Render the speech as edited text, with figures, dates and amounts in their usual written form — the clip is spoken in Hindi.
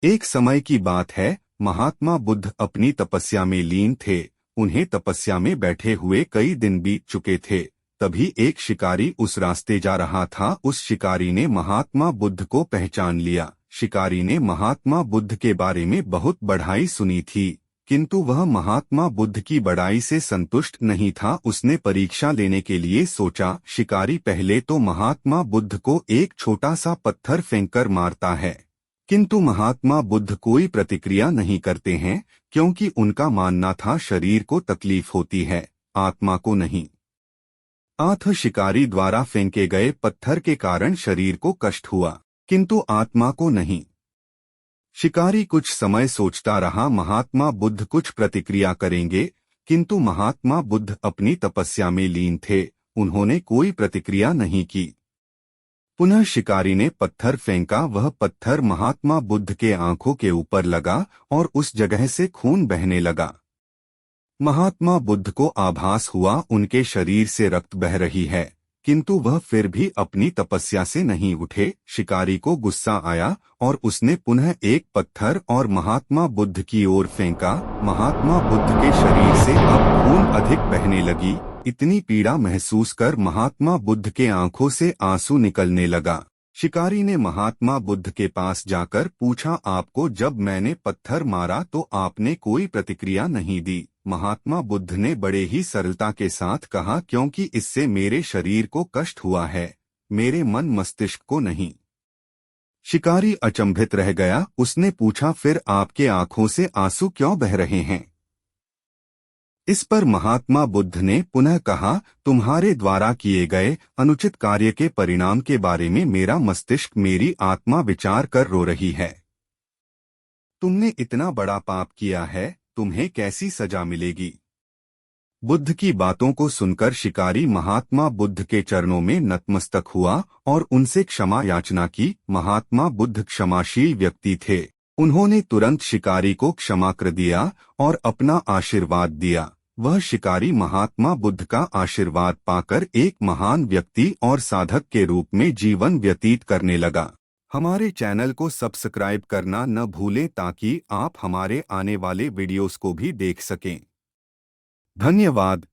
एक समय की बात है, महात्मा बुद्ध अपनी तपस्या में लीन थे। उन्हें तपस्या में बैठे हुए कई दिन बीत चुके थे। तभी एक शिकारी उस रास्ते जा रहा था। उस शिकारी ने महात्मा बुद्ध को पहचान लिया। शिकारी ने महात्मा बुद्ध के बारे में बहुत बढ़ाई सुनी थी, किंतु वह महात्मा बुद्ध की बढ़ाई से संतुष्ट नहीं था। उसने परीक्षा लेने के लिए सोचा। शिकारी पहले तो महात्मा बुद्ध को एक छोटा सा पत्थर फेंककर मारता है, किंतु महात्मा बुद्ध कोई प्रतिक्रिया नहीं करते हैं, क्योंकि उनका मानना था शरीर को तकलीफ होती है, आत्मा को नहीं। आठ शिकारी द्वारा फेंके गए पत्थर के कारण शरीर को कष्ट हुआ, किंतु आत्मा को नहीं। शिकारी कुछ समय सोचता रहा, महात्मा बुद्ध कुछ प्रतिक्रिया करेंगे, किंतु महात्मा बुद्ध अपनी तपस्या में लीन थे। उन्होंने कोई प्रतिक्रिया नहीं की। पुनः शिकारी ने पत्थर फेंका। वह पत्थर महात्मा बुद्ध के आंखों के ऊपर लगा और उस जगह से खून बहने लगा। महात्मा बुद्ध को आभास हुआ उनके शरीर से रक्त बह रही है, किंतु वह फिर भी अपनी तपस्या से नहीं उठे। शिकारी को गुस्सा आया और उसने पुनः एक पत्थर और महात्मा बुद्ध की ओर फेंका। महात्मा बुद्ध के शरीर से अब खून अधिक बहने लगी। इतनी पीड़ा महसूस कर महात्मा बुद्ध के आंखों से आंसू निकलने लगा। शिकारी ने महात्मा बुद्ध के पास जाकर पूछा, आपको जब मैंने पत्थर मारा तो आपने कोई प्रतिक्रिया नहीं दी। महात्मा बुद्ध ने बड़े ही सरलता के साथ कहा, क्योंकि इससे मेरे शरीर को कष्ट हुआ है, मेरे मन मस्तिष्क को नहीं। शिकारी अचंभित रह गया। उसने पूछा, फिर आपके आंखों से आंसू क्यों बह रहे हैं? इस पर महात्मा बुद्ध ने पुनः कहा, तुम्हारे द्वारा किए गए अनुचित कार्य के परिणाम के बारे में मेरा मस्तिष्क, मेरी आत्मा विचार कर रो रही है। तुमने इतना बड़ा पाप किया है, तुम्हें कैसी सजा मिलेगी? बुद्ध की बातों को सुनकर शिकारी महात्मा बुद्ध के चरणों में नतमस्तक हुआ और उनसे क्षमा याचना की। महात्मा बुद्ध क्षमाशील व्यक्ति थे। उन्होंने तुरंत शिकारी को क्षमा कर दिया और अपना आशीर्वाद दिया। वह शिकारी महात्मा बुद्ध का आशीर्वाद पाकर एक महान व्यक्ति और साधक के रूप में जीवन व्यतीत करने लगा। हमारे चैनल को सब्सक्राइब करना न भूलें ताकि आप हमारे आने वाले वीडियोस को भी देख सकें। धन्यवाद।